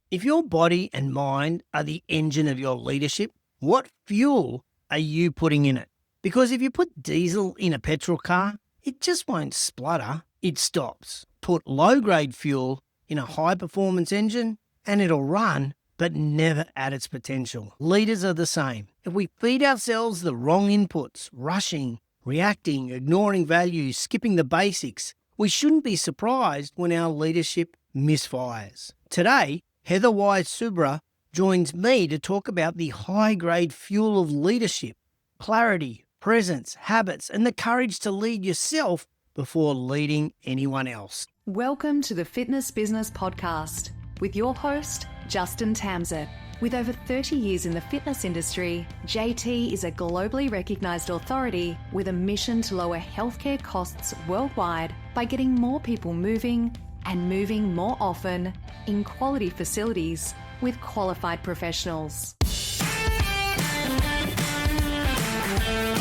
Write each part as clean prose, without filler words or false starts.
If your body and mind are the engine of your leadership, what fuel are you putting in it? Because if you put diesel in a petrol car, it just won't splutter, it stops. Put low-grade fuel in a high-performance engine and it'll run, but never at its potential. Leaders are the same. If we feed ourselves the wrong inputs, rushing, reacting, ignoring values, skipping the basics, we shouldn't be surprised when our leadership misfires. Today, Heather Wise Soubra joins me to talk about the high-grade fuel of leadership, clarity, presence, habits, and the courage to lead yourself before leading anyone else. Welcome to the Fitness Business Podcast with your host, Justin Tamsett. With over 30 years in the fitness industry, JT is a globally recognised authority with a mission to lower healthcare costs worldwide by getting more people moving and moving more often in quality facilities with qualified professionals.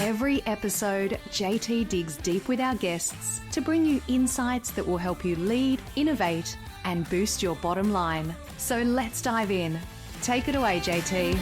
Every episode, JT digs deep with our guests to bring you insights that will help you lead, innovate, and boost your bottom line. So let's dive in. Take it away, JT.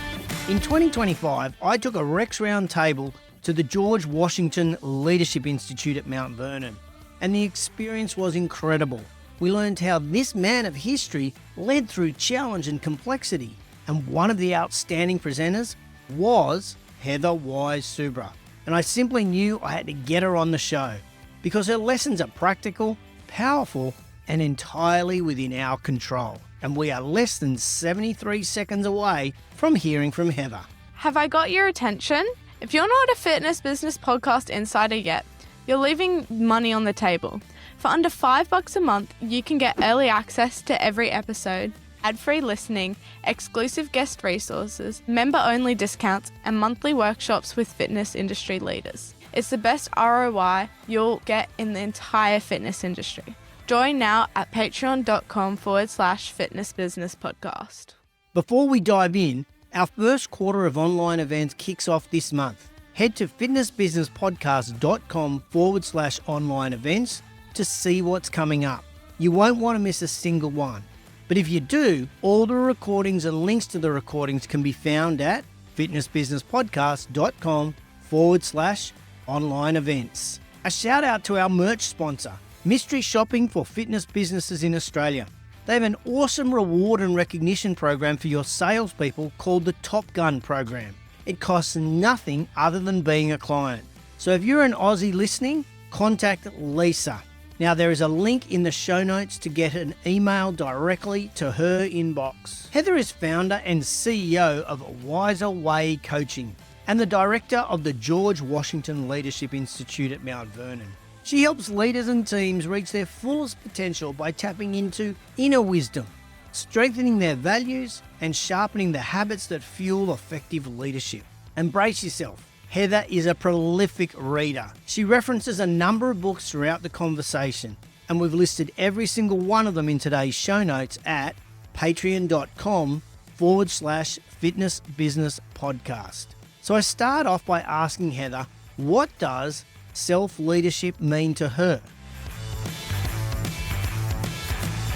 In 2025, I took a Rex round table to the George Washington Leadership Institute at Mount Vernon, and the experience was incredible. We learned how this man of history led through challenge and complexity, and one of the outstanding presenters was Heather Wise Soubra. And I simply knew I had to get her on the show because her lessons are practical, powerful, and entirely within our control. And we are less than 73 seconds away from hearing from Heather. Have I got your attention? If you're not a Fitness Business Podcast insider yet, you're leaving money on the table. For under $5 a month, you can get early access to every episode, ad-free listening, exclusive guest resources, member-only discounts, and monthly workshops with fitness industry leaders. It's the best ROI you'll get in the entire fitness industry. Join now at patreon.com/fitnessbusinesspodcast. Before we dive in, our first quarter of online events kicks off this month. Head to fitnessbusinesspodcast.com/online events to see what's coming up. You won't want to miss a single one. But if you do, all the recordings and links to the recordings can be found at fitnessbusinesspodcast.com/online events. A shout out to our merch sponsor, Mystery Shopping for Fitness Businesses in Australia. They have an awesome reward and recognition program for your salespeople called the Top Gun program. It costs nothing other than being a client. So if you're an Aussie listening, contact Lisa. Now there is a link in the show notes to get an email directly to her inbox. Heather is founder and CEO of Wiser Way Coaching and the director of the George Washington Leadership Institute at Mount Vernon. She helps leaders and teams reach their fullest potential by tapping into inner wisdom, strengthening their values, and sharpening the habits that fuel effective leadership. Embrace yourself. Heather is a prolific reader. She references a number of books throughout the conversation, and we've listed every single one of them in today's show notes at patreon.com/fitnessbusinesspodcast. So I start off by asking Heather, what does self-leadership mean to her?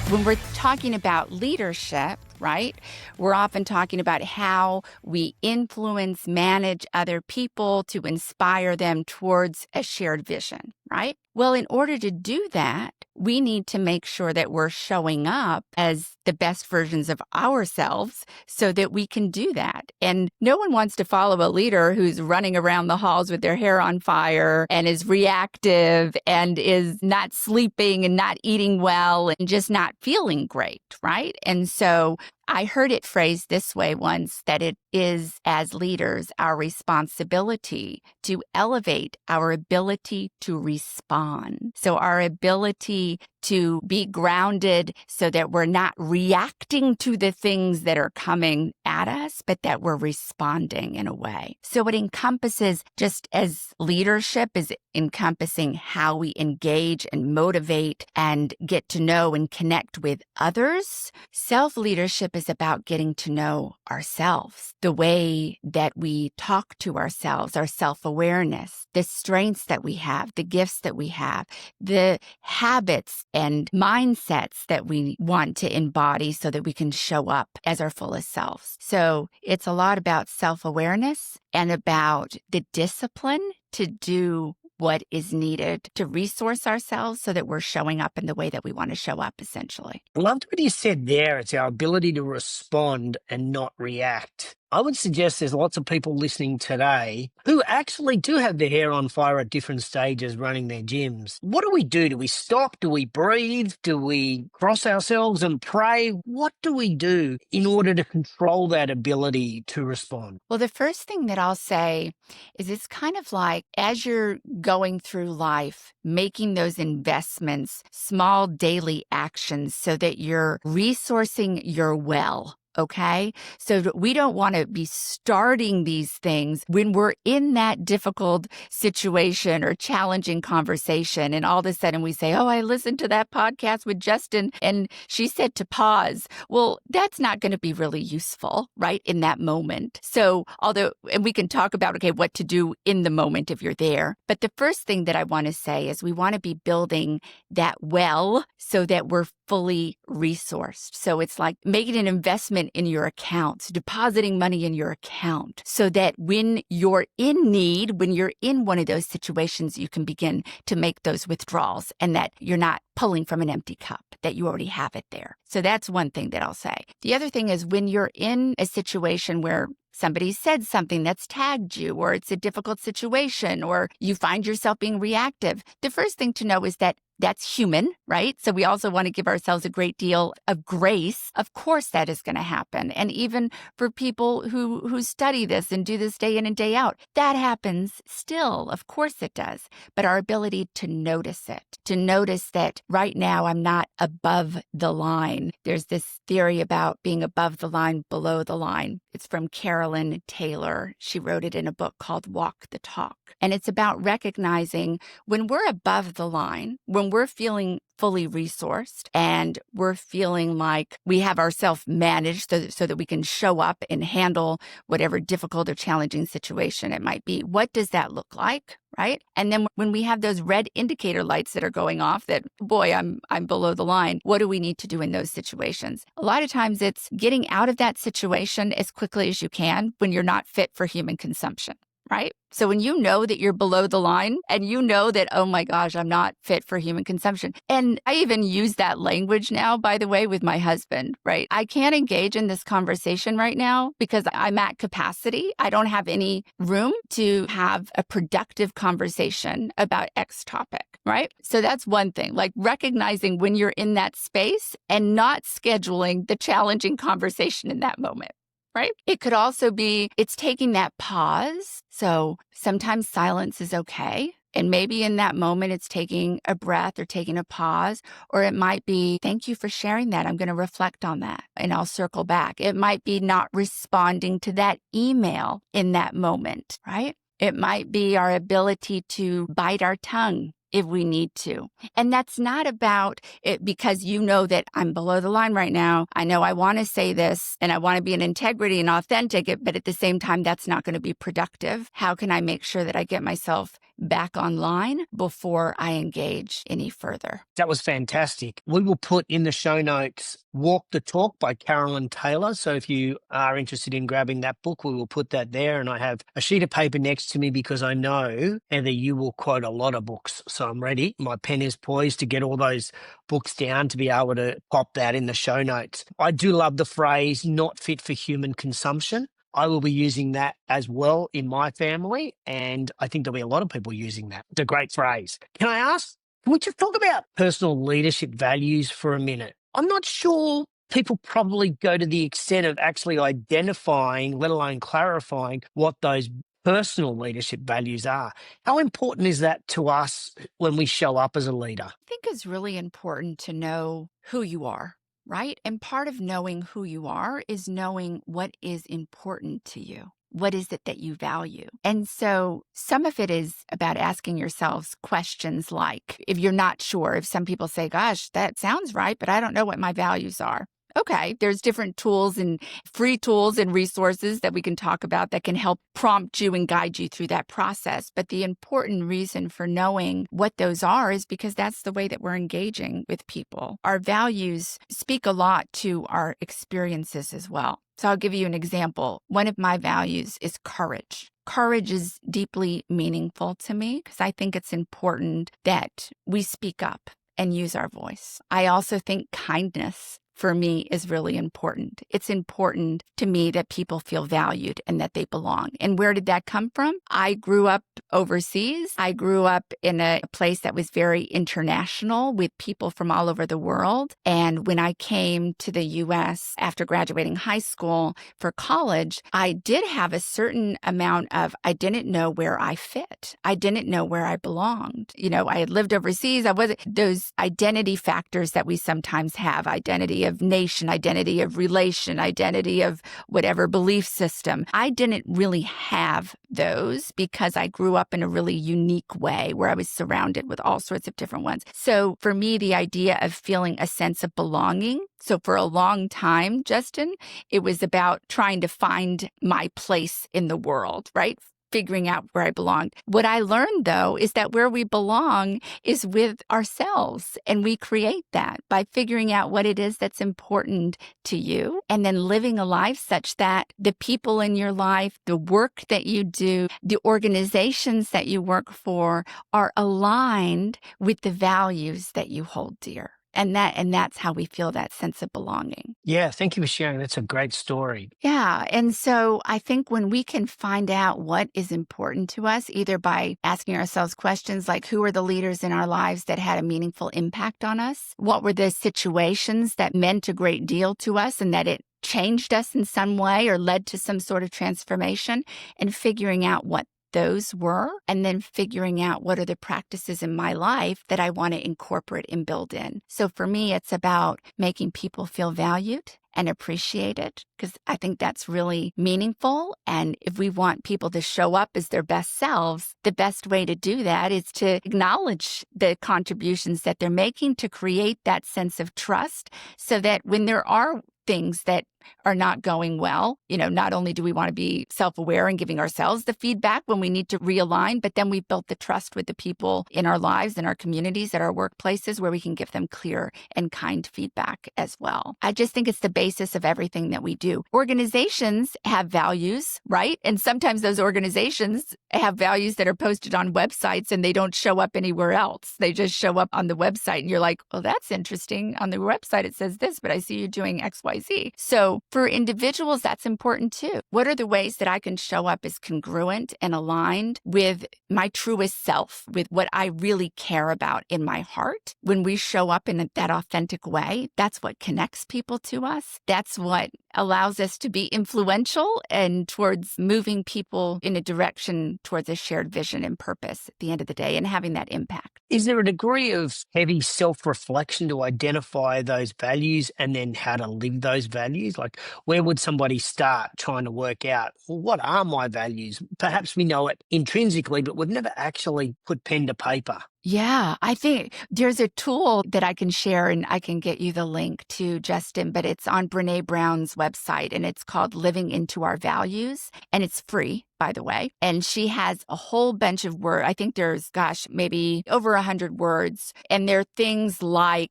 When we're talking about leadership, right, we're often talking about how we influence, manage other people to inspire them towards a shared vision, right? Well, in order to do that, we need to make sure that we're showing up as the best versions of ourselves so that we can do that. And no one wants to follow a leader who's running around the halls with their hair on fire and is reactive and is not sleeping and not eating well and just not feeling great, right? And so I heard it phrased this way once, that it is, as leaders, our responsibility to elevate our ability to respond. So our ability to be grounded so that we're not reacting to the things that are coming at us, but that we're responding in a way. So it encompasses, just as leadership is encompassing how we engage and motivate and get to know and connect with others, self-leadership is about getting to know ourselves, the way that we talk to ourselves, our self-awareness, the strengths that we have, the gifts that we have, the habits and mindsets that we want to embody so that we can show up as our fullest selves. So it's a lot about self-awareness and about the discipline to do what is needed to resource ourselves so that we're showing up in the way that we want to show up, essentially. I loved what you said there. It's our ability to respond and not react. I would suggest there's lots of people listening today who actually do have their hair on fire at different stages running their gyms. What do we do? Do we stop? Do we breathe? Do we cross ourselves and pray? What do we do in order to control that ability to respond? Well, the first thing that I'll say is it's kind of like as you're going through life, making those investments, small daily actions so that you're resourcing your well. Okay. So we don't want to be starting these things when we're in that difficult situation or challenging conversation. And all of a sudden we say, oh, I listened to that podcast with Justin and she said to pause. Well, that's not going to be really useful, right? In that moment. So and we can talk about, okay, what to do in the moment if you're there. But the first thing that I want to say is we want to be building that well so that we're fully resourced. So it's like making an investment in your accounts, depositing money in your account so that when you're in need, when you're in one of those situations, you can begin to make those withdrawals and that you're not pulling from an empty cup, that you already have it there. So that's one thing that I'll say. The other thing is when you're in a situation where somebody said something that's tagged you, or it's a difficult situation, or you find yourself being reactive, the first thing to know is that that's human, right? So we also want to give ourselves a great deal of grace. Of course, that is going to happen. And even for people who study this and do this day in and day out, that happens still. Of course it does. But our ability to notice it, to notice that right now I'm not above the line. There's this theory about being above the line, below the line. It's from Carolyn Taylor. She wrote it in a book called Walk the Talk. And it's about recognizing when we're above the line, when we're feeling fully resourced and we're feeling like we have ourselves managed so that we can show up and handle whatever difficult or challenging situation it might be. What does that look like, right? And then when we have those red indicator lights that are going off that, boy, I'm below the line, what do we need to do in those situations? A lot of times it's getting out of that situation as quickly as you can when you're not fit for human consumption. Right? So when you know that you're below the line and you know that, oh my gosh, I'm not fit for human consumption. And I even use that language now, by the way, with my husband, right? I can't engage in this conversation right now because I'm at capacity. I don't have any room to have a productive conversation about X topic, right? So that's one thing, like recognizing when you're in that space and not scheduling the challenging conversation in that moment. Right? It could also be, it's taking that pause. So sometimes silence is okay. And maybe in that moment, it's taking a breath or taking a pause, or it might be, thank you for sharing that. I'm going to reflect on that and I'll circle back. It might be not responding to that email in that moment, right? It might be our ability to bite our tongue if we need to. And that's not about it because you know that I'm below the line right now. I know I want to say this and I want to be in integrity and authentic, but at the same time, that's not going to be productive. How can I make sure that I get myself back online before I engage any further? That was fantastic. We will put in the show notes Walk the Talk by Carolyn Taylor. So if you are interested in grabbing that book, we will put that there. And I have a sheet of paper next to me because I know, Heather, you will quote a lot of books. So I'm ready. My pen is poised to get all those books down to be able to pop that in the show notes. I do love the phrase not fit for human consumption. I will be using that as well in my family, and I think there'll be a lot of people using that. It's a great phrase. Can I ask, can we just talk about personal leadership values for a minute? I'm not sure people probably go to the extent of actually identifying, let alone clarifying, what those personal leadership values are. How important is that to us when we show up as a leader? I think it's really important to know who you are. Right? And part of knowing who you are is knowing what is important to you. What is it that you value? And so some of it is about asking yourselves questions like, if you're not sure, if some people say, gosh, that sounds right, but I don't know what my values are. Okay, there's different tools and free tools and resources that we can talk about that can help prompt you and guide you through that process. But the important reason for knowing what those are is because that's the way that we're engaging with people. Our values speak a lot to our experiences as well. So I'll give you an example. One of my values is courage. Courage is deeply meaningful to me because I think it's important that we speak up and use our voice. I also think kindness for me is really important. It's important to me that people feel valued and that they belong. And where did that come from? I grew up overseas. I grew up in a place that was very international with people from all over the world. And when I came to the US after graduating high school for college, I did have a certain amount of, I didn't know where I fit. I didn't know where I belonged. I had lived overseas. I wasn't those identity factors that we sometimes have, identity of nation, identity of relation, identity of whatever belief system. I didn't really have those because I grew up in a really unique way where I was surrounded with all sorts of different ones. So for me, the idea of feeling a sense of belonging. So for a long time, Justin, it was about trying to find my place in the world, right? Figuring out where I belonged. What I learned, though, is that where we belong is with ourselves. And we create that by figuring out what it is that's important to you and then living a life such that the people in your life, the work that you do, the organizations that you work for are aligned with the values that you hold dear. And that's how we feel that sense of belonging. Yeah, thank you for sharing. That's a great story. Yeah. And so I think when we can find out what is important to us, either by asking ourselves questions like, who are the leaders in our lives that had a meaningful impact on us? What were the situations that meant a great deal to us and that it changed us in some way or led to some sort of transformation? And figuring out what those were, and then figuring out what are the practices in my life that I want to incorporate and build in. So for me, it's about making people feel valued and appreciated, because I think that's really meaningful. And if we want people to show up as their best selves, the best way to do that is to acknowledge the contributions that they're making to create that sense of trust so that when there are things that are not going well, not only do we want to be self-aware and giving ourselves the feedback when we need to realign, but then we've built the trust with the people in our lives, in our communities, at our workplaces where we can give them clear and kind feedback as well. I just think it's the basis of everything that we do. Organizations have values, right? And sometimes those organizations have values that are posted on websites and they don't show up anywhere else. They just show up on the website and you're like, well, that's interesting. On the website, it says this, but I see you doing XYZ. So for individuals, that's important too. What are the ways that I can show up as congruent and aligned with my truest self, with what I really care about in my heart? When we show up in that authentic way, that's what connects people to us. That's what allows us to be influential and towards moving people in a direction towards a shared vision and purpose at the end of the day and having that impact. Is there a degree of heavy self-reflection to identify those values and then how to live those values? Like, where would somebody start trying to work out, well, what are my values? Perhaps we know it intrinsically, but we've never actually put pen to paper. Yeah, I think there's a tool that I can share and I can get you the link to, Justin, but it's on Brene Brown's website and it's called Living Into Our Values and it's free, by the way. And she has a whole bunch of words. I think there's, maybe over 100 words. And they're things like,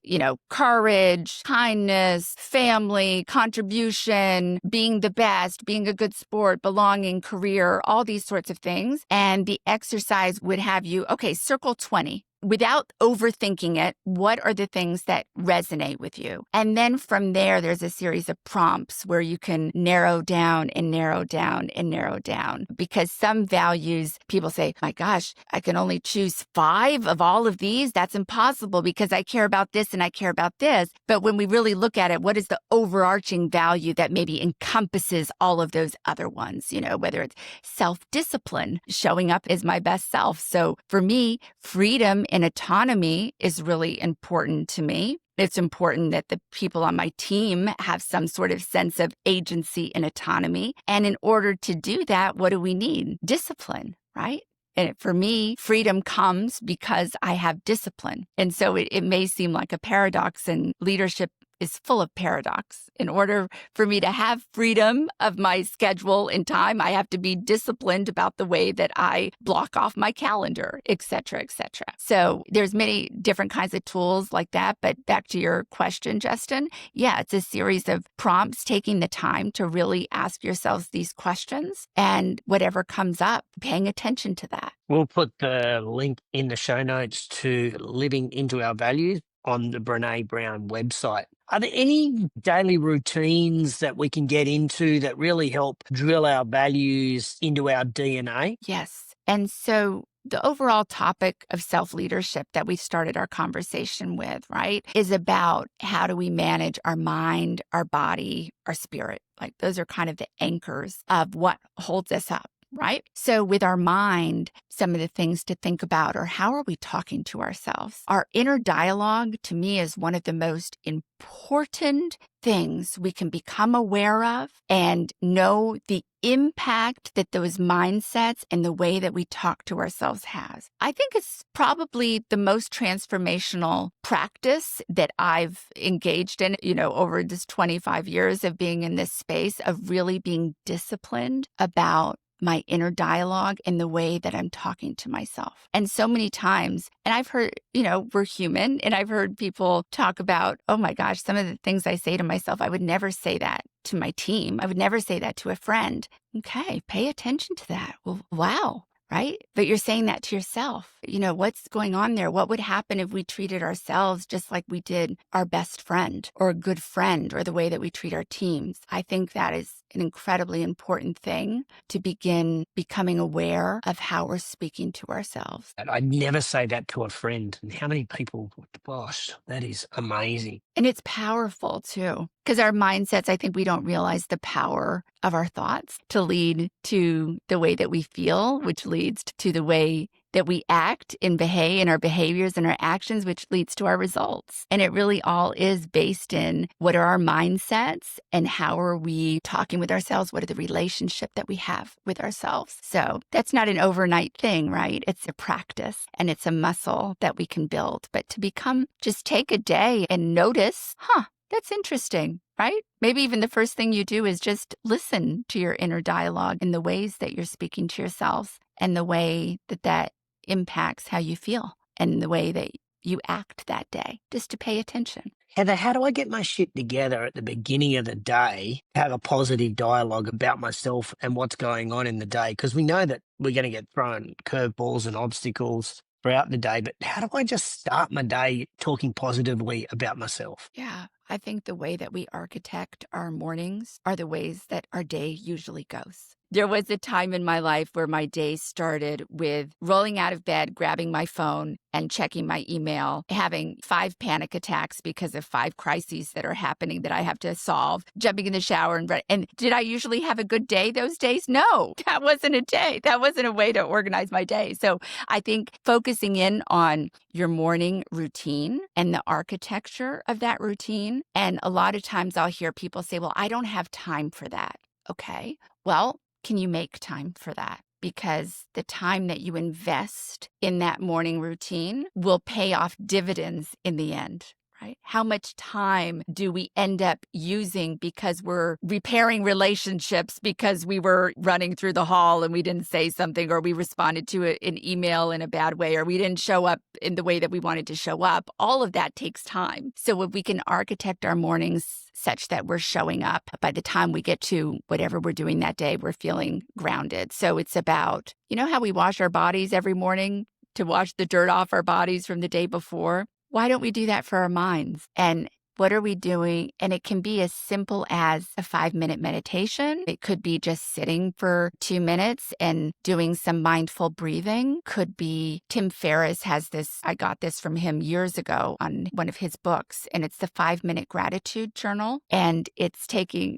courage, kindness, family, contribution, being the best, being a good sport, belonging, career, all these sorts of things. And the exercise would have you, circle 20. Without overthinking it, what are the things that resonate with you? And then from there, there's a series of prompts where you can narrow down and narrow down and narrow down. Because some values, people say, my gosh, I can only choose 5 of all of these. That's impossible because I care about this and I care about this. But when we really look at it, what is the overarching value that maybe encompasses all of those other ones? Whether it's self-discipline, showing up as my best self. So for me, freedom and autonomy is really important to me. It's important that the people on my team have some sort of sense of agency and autonomy. And in order to do that, what do we need? Discipline, right? And for me, freedom comes because I have discipline. And so it may seem like a paradox in leadership is full of paradox. In order for me to have freedom of my schedule and time, I have to be disciplined about the way that I block off my calendar, et cetera, et cetera. So there's many different kinds of tools like that. But back to your question, Justin, yeah, it's a series of prompts, taking the time to really ask yourselves these questions, and whatever comes up, paying attention to that. We'll put the link in the show notes to Living Into Our Values on the Brene Brown website. Are there any daily routines that we can get into that really help drill our values into our DNA? Yes. And so the overall topic of self-leadership that we started our conversation with, right, is about how do we manage our mind, our body, our spirit. Like those are kind of the anchors of what holds us up. Right? So with our mind, some of the things to think about are how are we talking to ourselves? Our inner dialogue, to me, is one of the most important things we can become aware of and know the impact that those mindsets and the way that we talk to ourselves has. I think it's probably the most transformational practice that I've engaged in, over this 25 years of being in this space, of really being disciplined about my inner dialogue and the way that I'm talking to myself. And so many times, and I've heard, we're human, and I've heard people talk about, oh my gosh, some of the things I say to myself, I would never say that to my team. I would never say that to a friend. Okay, pay attention to that. Well, wow. Right? But you're saying that to yourself. What's going on there? What would happen if we treated ourselves just like we did our best friend or a good friend, or the way that we treat our teams? I think that is an incredibly important thing to begin becoming aware of how we're speaking to ourselves. I'd never say that to a friend. And how many people, gosh, that is amazing. And it's powerful too, because our mindsets, I think we don't realize the power of our thoughts to lead to the way that we feel, which leads to the way that we act and behave in our behaviors and our actions, which leads to our results. And it really all is based in what are our mindsets and how are we talking with ourselves? What are the relationship that we have with ourselves? So that's not an overnight thing, right? It's a practice and it's a muscle that we can build. But to just take a day and notice, that's interesting, right? Maybe even the first thing you do is just listen to your inner dialogue and the ways that you're speaking to yourselves and the way that impacts how you feel and the way that you act that day, just to pay attention. Heather, how do I get my shit together at the beginning of the day, have a positive dialogue about myself and what's going on in the day? Because we know that we're going to get thrown curveballs and obstacles throughout the day, but how do I just start my day talking positively about myself? Yeah, I think the way that we architect our mornings are the ways that our day usually goes. There was a time in my life where my day started with rolling out of bed, grabbing my phone and checking my email, having 5 panic attacks because of 5 crises that are happening that I have to solve, jumping in the shower and did I usually have a good day those days? No, that wasn't a day. That wasn't a way to organize my day. So I think focusing in on your morning routine and the architecture of that routine. And a lot of times I'll hear people say, well, I don't have time for that. Okay, well, can you make time for that? Because the time that you invest in that morning routine will pay off dividends in the end, right? How much time do we end up using because we're repairing relationships because we were running through the hall and we didn't say something, or we responded to an email in a bad way, or we didn't show up in the way that we wanted to show up? All of that takes time. So if we can architect our mornings such that we're showing up, by the time we get to whatever we're doing that day, we're feeling grounded. So it's about, how we wash our bodies every morning to wash the dirt off our bodies from the day before? Why don't we do that for our minds? And what are we doing? And it can be as simple as a 5-minute meditation. It could be just sitting for 2 minutes and doing some mindful breathing. Could be Tim Ferriss has this, I got this from him years ago on one of his books, and it's the 5-minute gratitude journal. And it's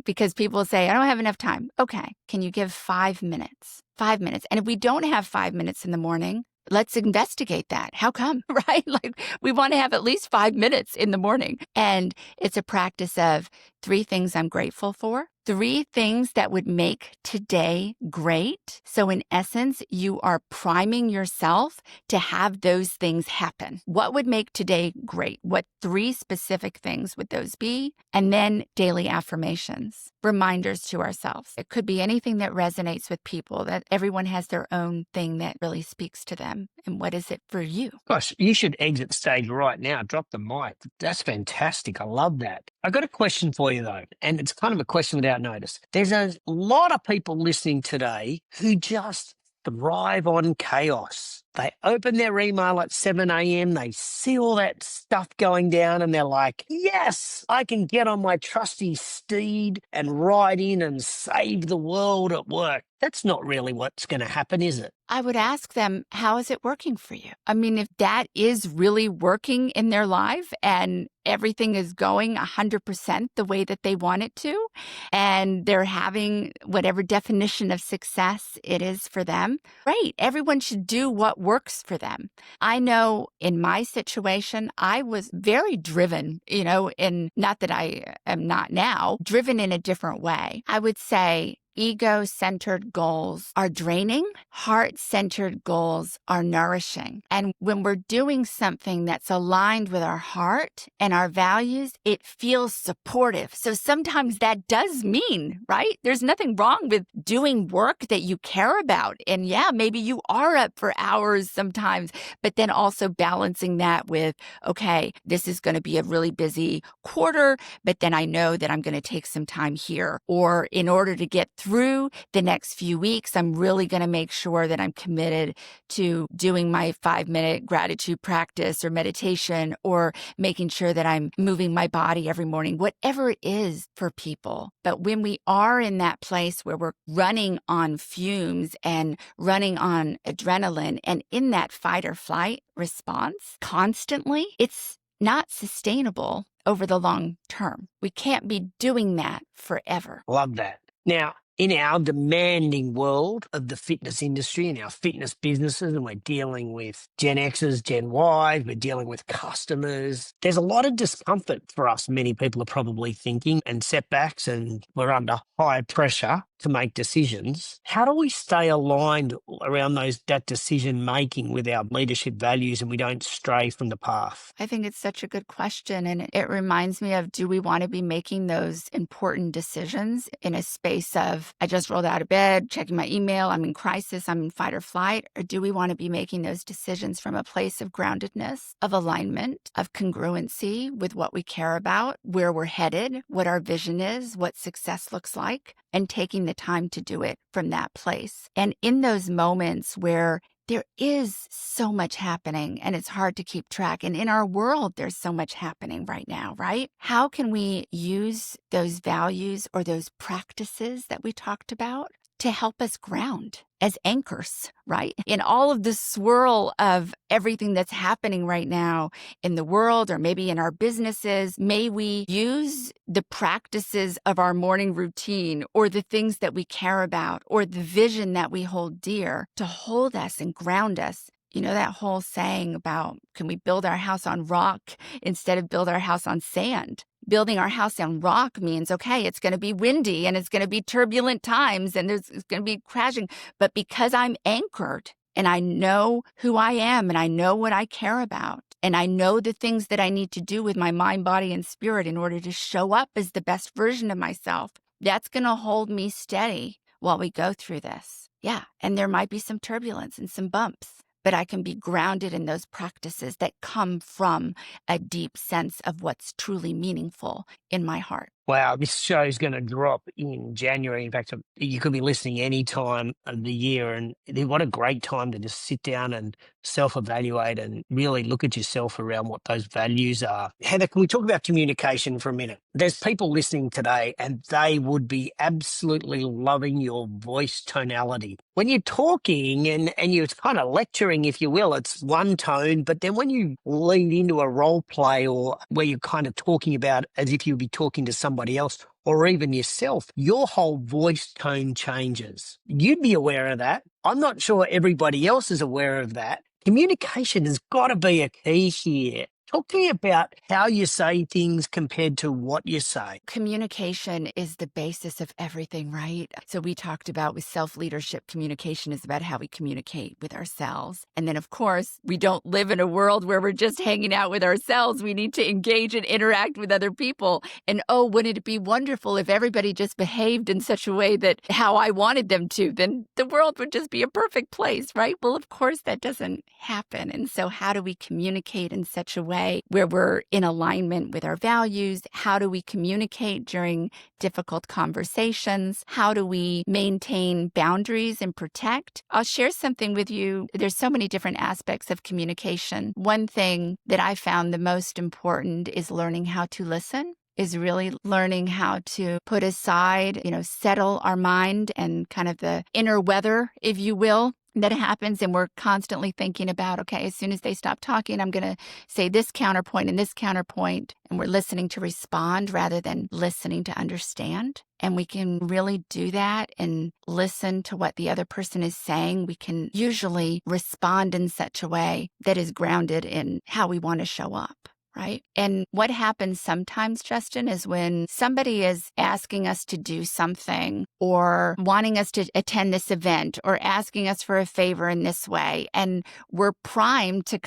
because people say, I don't have enough time. Okay, can you give 5 minutes? 5 minutes. And if we don't have 5 minutes in the morning, let's investigate that. How come, right? Like we want to have at least 5 minutes in the morning. And it's a practice of 3 things I'm grateful for. 3 things that would make today great. So in essence, you are priming yourself to have those things happen. What would make today great? What 3 specific things would those be? And then daily affirmations, reminders to ourselves. It could be anything that resonates with people, that everyone has their own thing that really speaks to them. And what is it for you? Gosh, you should exit stage right now. Drop the mic. That's fantastic. I love that. I got a question for you, though, and it's kind of a question without notice. There's a lot of people listening today who just thrive on chaos. They open their email at 7 a.m., they see all that stuff going down, and they're like, yes, I can get on my trusty steed and ride in and save the world at work. That's not really what's going to happen, is it? I would ask them, how is it working for you? I mean, if that is really working in their life and everything is going 100% the way that they want it to, and they're having whatever definition of success it is for them, great. Everyone should do what works for them. I know in my situation, I was very driven, and not that I am not now, driven in a different way. I would say, ego-centered goals are draining. Heart-centered goals are nourishing. And when we're doing something that's aligned with our heart and our values, it feels supportive. So sometimes that does mean, right? There's nothing wrong with doing work that you care about. And yeah, maybe you are up for hours sometimes, but then also balancing that with, okay, this is going to be a really busy quarter, but then I know that I'm going to take some time here. Or in order to get through the next few weeks, I'm really going to make sure that I'm committed to doing my 5-minute gratitude practice or meditation, or making sure that I'm moving my body every morning, whatever it is for people. But when we are in that place where we're running on fumes and running on adrenaline and in that fight or flight response constantly, it's not sustainable over the long term. We can't be doing that forever. Love that. Now, in our demanding world of the fitness industry and our fitness businesses, and we're dealing with Gen Xers, Gen Ys, we're dealing with customers, there's a lot of discomfort for us, many people are probably thinking, and setbacks, and we're under high pressure to make decisions. How do we stay aligned around that decision making with our leadership values and we don't stray from the path? I think it's such a good question. And it reminds me of, do we want to be making those important decisions in a space of, I just rolled out of bed, checking my email, I'm in crisis, I'm in fight or flight? Or do we want to be making those decisions from a place of groundedness, of alignment, of congruency with what we care about, where we're headed, what our vision is, what success looks like, and taking the time to do it from that place? And in those moments where there is so much happening and it's hard to keep track, and in our world, there's so much happening right now, right? How can we use those values or those practices that we talked about to help us ground as anchors, right? In all of the swirl of everything that's happening right now in the world, or maybe in our businesses, may we use the practices of our morning routine, or the things that we care about, or the vision that we hold dear, to hold us and ground us. You know, that whole saying about, can we build our house on rock instead of build our house on sand? Building our house on rock means, okay, it's going to be windy and it's going to be turbulent times and it's going to be crashing. But because I'm anchored and I know who I am and I know what I care about, and I know the things that I need to do with my mind, body, and spirit in order to show up as the best version of myself, that's going to hold me steady while we go through this. Yeah, and there might be some turbulence and some bumps, but I can be grounded in those practices that come from a deep sense of what's truly meaningful in my heart. Wow, this show is going to drop in January. In fact, you could be listening any time of the year, and what a great time to just sit down and self-evaluate and really look at yourself around what those values are. Heather, can we talk about communication for a minute? There's people listening today, and they would be absolutely loving your voice tonality. When you're talking and you're kind of lecturing, if you will, it's one tone, but then when you lead into a role play, or where you're kind of talking about as if you'd be talking to somebody else or even yourself, your whole voice tone changes. You'd be aware of that. I'm not sure everybody else is aware of that. Communication has got to be a key here. Talk to me about how you say things compared to what you say. Communication is the basis of everything, right? So we talked about with self-leadership, communication is about how we communicate with ourselves. And then, of course, we don't live in a world where we're just hanging out with ourselves. We need to engage and interact with other people. And oh, wouldn't it be wonderful if everybody just behaved in such a way that how I wanted them to, then the world would just be a perfect place, right? Well, of course, that doesn't happen. And so how do we communicate in such a way where we're in alignment with our values? How do we communicate during difficult conversations? How do we maintain boundaries and protect? I'll share something with you. There's so many different aspects of communication. One thing that I found the most important is learning how to listen, is really learning how to put aside, settle our mind and kind of the inner weather, if you will, that happens. And we're constantly thinking about, okay, as soon as they stop talking, I'm going to say this counterpoint and this counterpoint. And we're listening to respond rather than listening to understand. And we can really do that and listen to what the other person is saying. We can usually respond in such a way that is grounded in how we want to show up. Right? And what happens sometimes, Justin, is when somebody is asking us to do something or wanting us to attend this event or asking us for a favor in this way, and we're primed to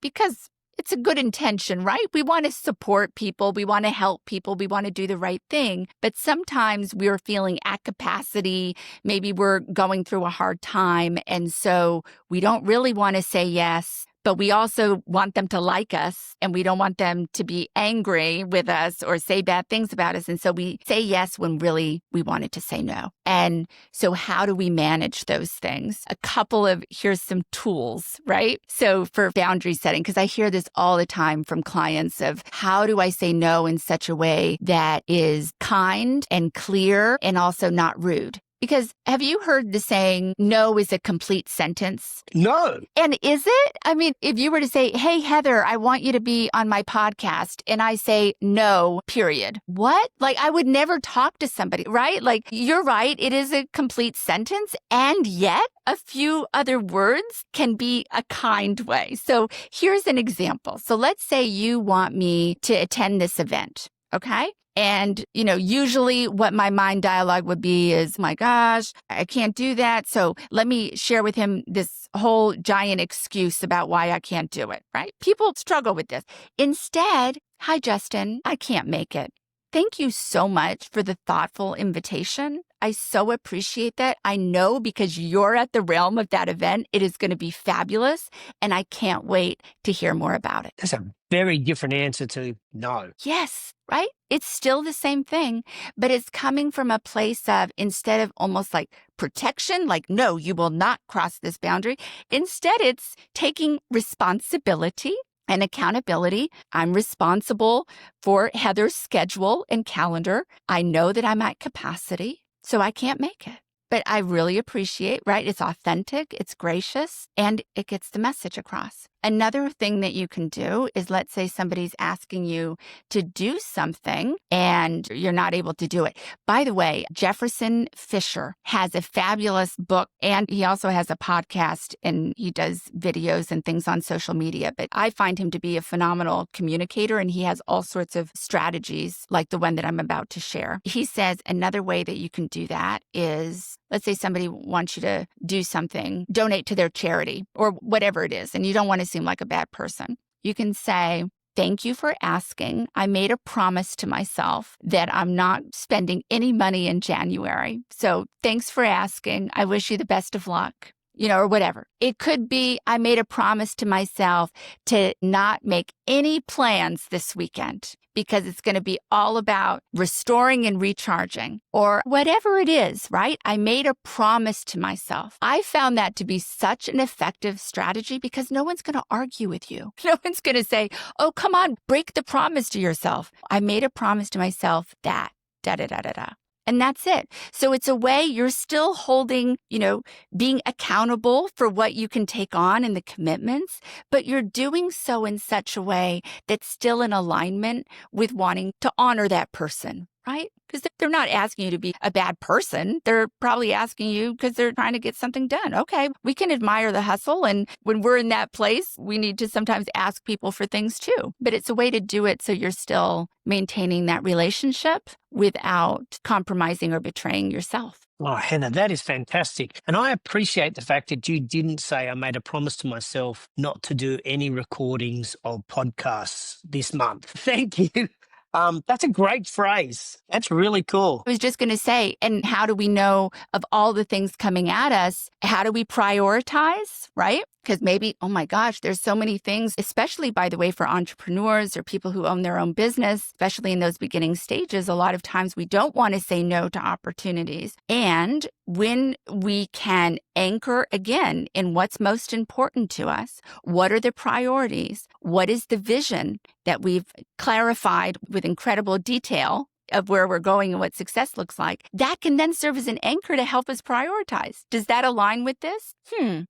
because it's a good intention, right? We want to support people. We want to help people. We want to do the right thing. But sometimes we're feeling at capacity. Maybe we're going through a hard time. And so we don't really want to say yes. But we also want them to like us, and we don't want them to be angry with us or say bad things about us. And so we say yes when really we wanted to say no. And so how do we manage those things? Here's some tools, right? So for boundary setting, because I hear this all the time from clients of how do I say no in such a way that is kind and clear and also not rude? Because have you heard the saying, no is a complete sentence? No. And is it? I mean, if you were to say, hey, Heather, I want you to be on my podcast, and I say no, period. What? Like, I would never talk to somebody, right? Like, you're right. It is a complete sentence. And yet a few other words can be a kind way. So here's an example. So let's say you want me to attend this event. Okay. And, usually what my mind dialogue would be is, my gosh, I can't do that. So let me share with him this whole giant excuse about why I can't do it, right? People struggle with this. Instead, hi, Justin, I can't make it. Thank you so much for the thoughtful invitation. I so appreciate that. I know because you're at the realm of that event, it is going to be fabulous. And I can't wait to hear more about it. That's a very different answer to no. Yes, right? It's still the same thing, but it's coming from a place of, instead of almost like protection, like, no, you will not cross this boundary. Instead, it's taking responsibility and accountability. I'm responsible for Heather's schedule and calendar. I know that I'm at capacity, so I can't make it. But I really appreciate, right? It's authentic, it's gracious, and it gets the message across. Another thing that you can do is, let's say somebody's asking you to do something and you're not able to do it. By the way, Jefferson Fisher has a fabulous book, and he also has a podcast, and he does videos and things on social media. But I find him to be a phenomenal communicator, and he has all sorts of strategies like the one that I'm about to share. He says another way that you can do that is, let's say somebody wants you to do something, donate to their charity or whatever it is, and you don't want to seem like a bad person. You can say, thank you for asking. I made a promise to myself that I'm not spending any money in January. So thanks for asking. I wish you the best of luck. Or whatever. It could be, I made a promise to myself to not make any plans this weekend because it's going to be all about restoring and recharging, or whatever it is, right? I made a promise to myself. I found that to be such an effective strategy because no one's going to argue with you. No one's going to say, oh, come on, break the promise to yourself. I made a promise to myself that, da-da-da-da-da. And that's it. So it's a way you're still holding, being accountable for what you can take on and the commitments, but you're doing so in such a way that's still in alignment with wanting to honor that person, right? Because they're not asking you to be a bad person. They're probably asking you because they're trying to get something done. Okay, we can admire the hustle. And when we're in that place, we need to sometimes ask people for things too. But it's a way to do it so you're still maintaining that relationship without compromising or betraying yourself. Oh, Heather, that is fantastic. And I appreciate the fact that you didn't say I made a promise to myself not to do any recordings of podcasts this month. Thank you. That's a great phrase. That's really cool. I was just going to say, and how do we know of all the things coming at us? How do we prioritize, right? Because maybe, oh my gosh, there's so many things, especially, by the way, for entrepreneurs or people who own their own business, especially in those beginning stages. A lot of times we don't want to say no to opportunities. And when we can anchor again in what's most important to us, what are the priorities? What is the vision that we've clarified with incredible detail of where we're going and what success looks like, that can then serve as an anchor to help us prioritize. Does that align with this?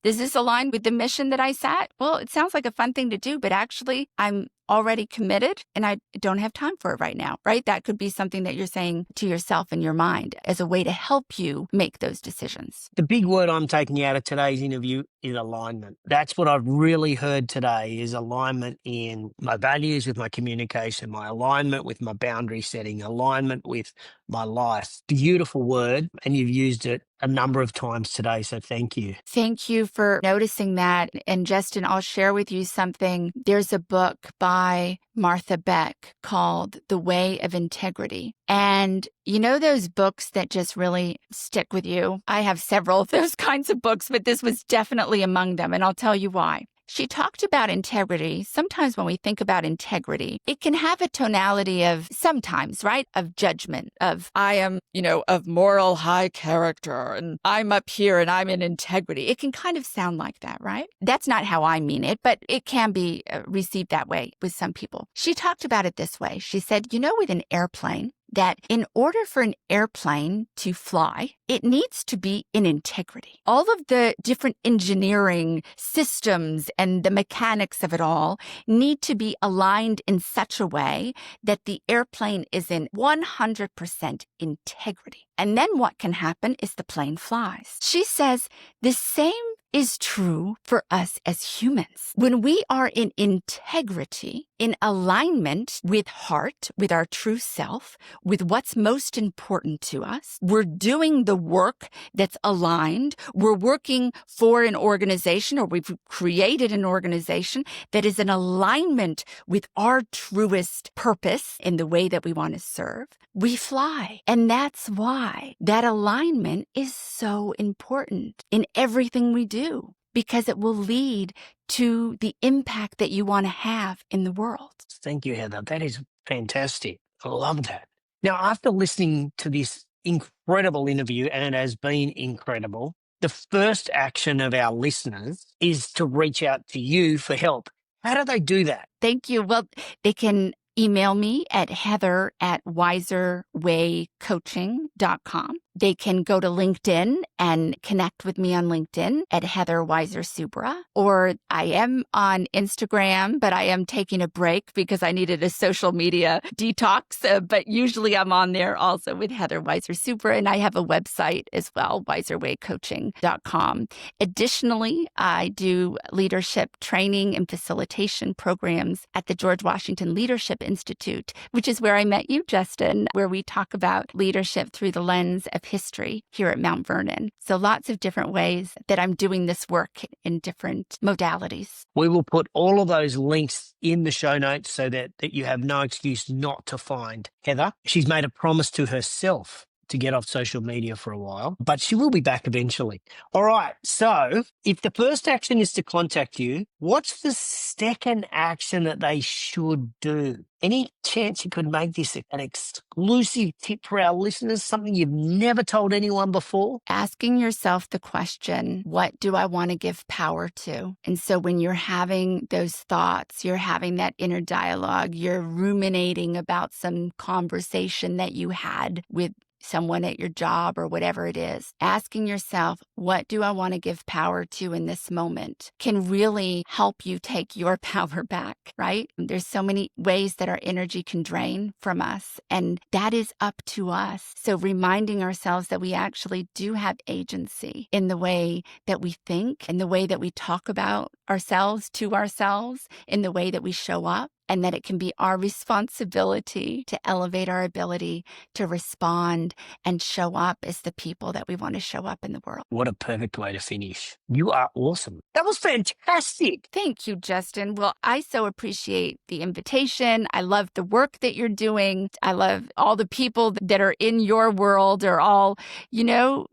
Does this align with the mission that I set? Well, it sounds like a fun thing to do, but actually I'm already committed and I don't have time for it right now, right? That could be something that you're saying to yourself in your mind as a way to help you make those decisions. The big word I'm taking out of today's interview is alignment. That's what I've really heard today is alignment in my values with my communication, my alignment with my boundary setting, alignment with my life. Beautiful word, and you've used it a number of times today, so thank you. Thank you for noticing that. And Justin, I'll share with you something. There's a book by Martha Beck called The Way of Integrity. And you know those books that just really stick with you? I have several of those kinds of books, but this was definitely among them, and I'll tell you why. She talked about integrity. Sometimes when we think about integrity, it can have a tonality of sometimes, right? Of judgment, of I am, of moral high character and I'm up here and I'm in integrity. It can kind of sound like that, right? That's not how I mean it, but it can be received that way with some people. She talked about it this way. She said, with an airplane, that in order for an airplane to fly, it needs to be in integrity. All of the different engineering systems and the mechanics of it all need to be aligned in such a way that the airplane is in 100% integrity. And then what can happen is the plane flies. She says the same is true for us as humans. When we are in integrity, in alignment with heart, with our true self, with what's most important to us, we're doing the work that's aligned. We're working for an organization, or we've created an organization that is in alignment with our truest purpose in the way that we want to serve. We fly. And that's why that alignment is so important in everything we do, because it will lead to the impact that you want to have in the world. Thank you, Heather. That is fantastic. I love that. Now, after listening to this incredible interview, and it has been incredible, the first action of our listeners is to reach out to you for help. How do they do that? Thank you. Well, they can email me at heather@wiserwaycoaching.com. They can go to LinkedIn and connect with me on LinkedIn at Heather Wise Soubra. Or I am on Instagram, but I am taking a break because I needed a social media detox. But usually I'm on there also with Heather Wise Soubra. And I have a website as well, wiserwaycoaching.com. Additionally, I do leadership training and facilitation programs at the George Washington Leadership Institute, which is where I met you, Justin, where we talk about leadership through the lens of history here at Mount Vernon. So lots of different ways that I'm doing this work in different modalities. We will put all of those links in the show notes so that you have no excuse not to find Heather. She's made a promise to herself to get off social media for a while, but she will be back eventually. All right. So if the first action is to contact you, what's the second action that they should do? Any chance you could make this an exclusive tip for our listeners, something you've never told anyone before? Asking yourself the question, what do I want to give power to? And so when you're having those thoughts, you're having that inner dialogue, you're ruminating about some conversation that you had with someone at your job or whatever it is, asking yourself, what do I want to give power to in this moment, can really help you take your power back, right? There's so many ways that our energy can drain from us, and that is up to us. So reminding ourselves that we actually do have agency in the way that we think, in the way that we talk about ourselves to ourselves, in the way that we show up, and that it can be our responsibility to elevate our ability to respond and show up as the people that we want to show up in the world. What a perfect way to finish. You are awesome. That was fantastic. Thank you, Justin. Well, I so appreciate the invitation. I love the work that you're doing. I love all the people that are in your world are all,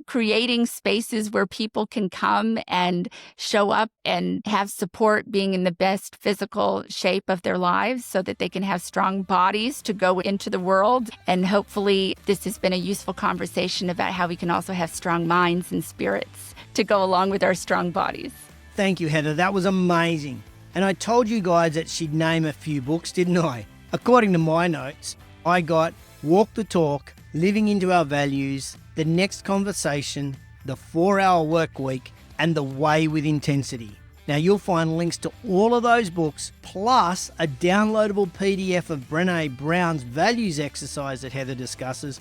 creating spaces where people can come and show up and have support, being in the best physical shape of their lives so that they can have strong bodies to go into the world. And hopefully this has been a useful conversation about how we can also have strong minds and spirits to go along with our strong bodies. Thank you, Heather. That was amazing. And I told you guys that she'd name a few books, didn't I? According to my notes, I got Walk the Talk, Living into Our Values, The Next Conversation, The 4-Hour Work Week, and The Way with Intensity. Now, you'll find links to all of those books, plus a downloadable PDF of Brené Brown's values exercise that Heather discusses,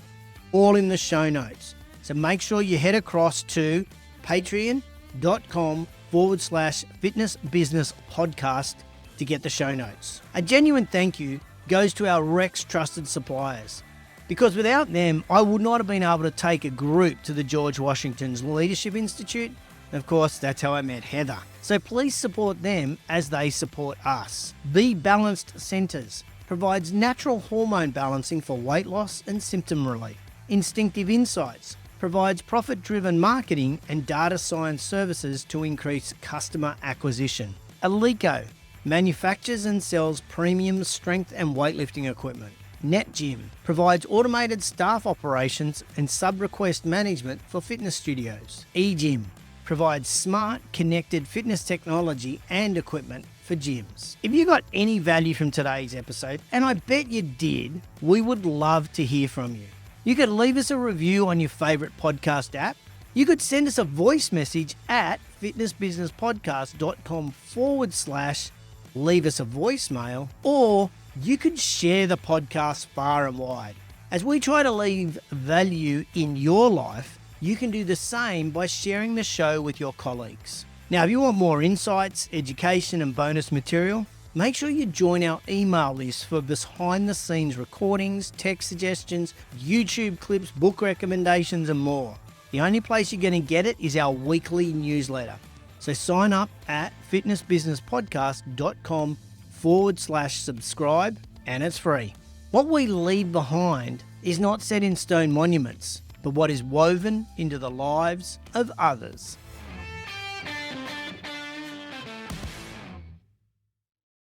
all in the show notes. So make sure you head across to patreon.com/Fitness Business Podcast to get the show notes. A genuine thank you goes to our Rex trusted suppliers, because without them, I would not have been able to take a group to the George Washington's Leadership Institute. Of course, that's how I met Heather. So please support them as they support us. Be Balanced Centers provides natural hormone balancing for weight loss and symptom relief. Instinctive Insights provides profit-driven marketing and data science services to increase customer acquisition. Alico manufactures and sells premium strength and weightlifting equipment. NetGym provides automated staff operations and sub-request management for fitness studios. eGym provides smart, connected fitness technology and equipment for gyms. If you got any value from today's episode, and I bet you did, we would love to hear from you. You could leave us a review on your favorite podcast app. You could send us a voice message at fitnessbusinesspodcast.com/leave us a voicemail, or you could share the podcast far and wide. As we try to leave value in your life, you can do the same by sharing the show with your colleagues. Now, if you want more insights, education, and bonus material, make sure you join our email list for behind-the-scenes recordings, text suggestions, YouTube clips, book recommendations, and more. The only place you're going to get it is our weekly newsletter. So sign up at fitnessbusinesspodcast.com/subscribe, and it's free. What we leave behind is not set in stone monuments, but what is woven into the lives of others.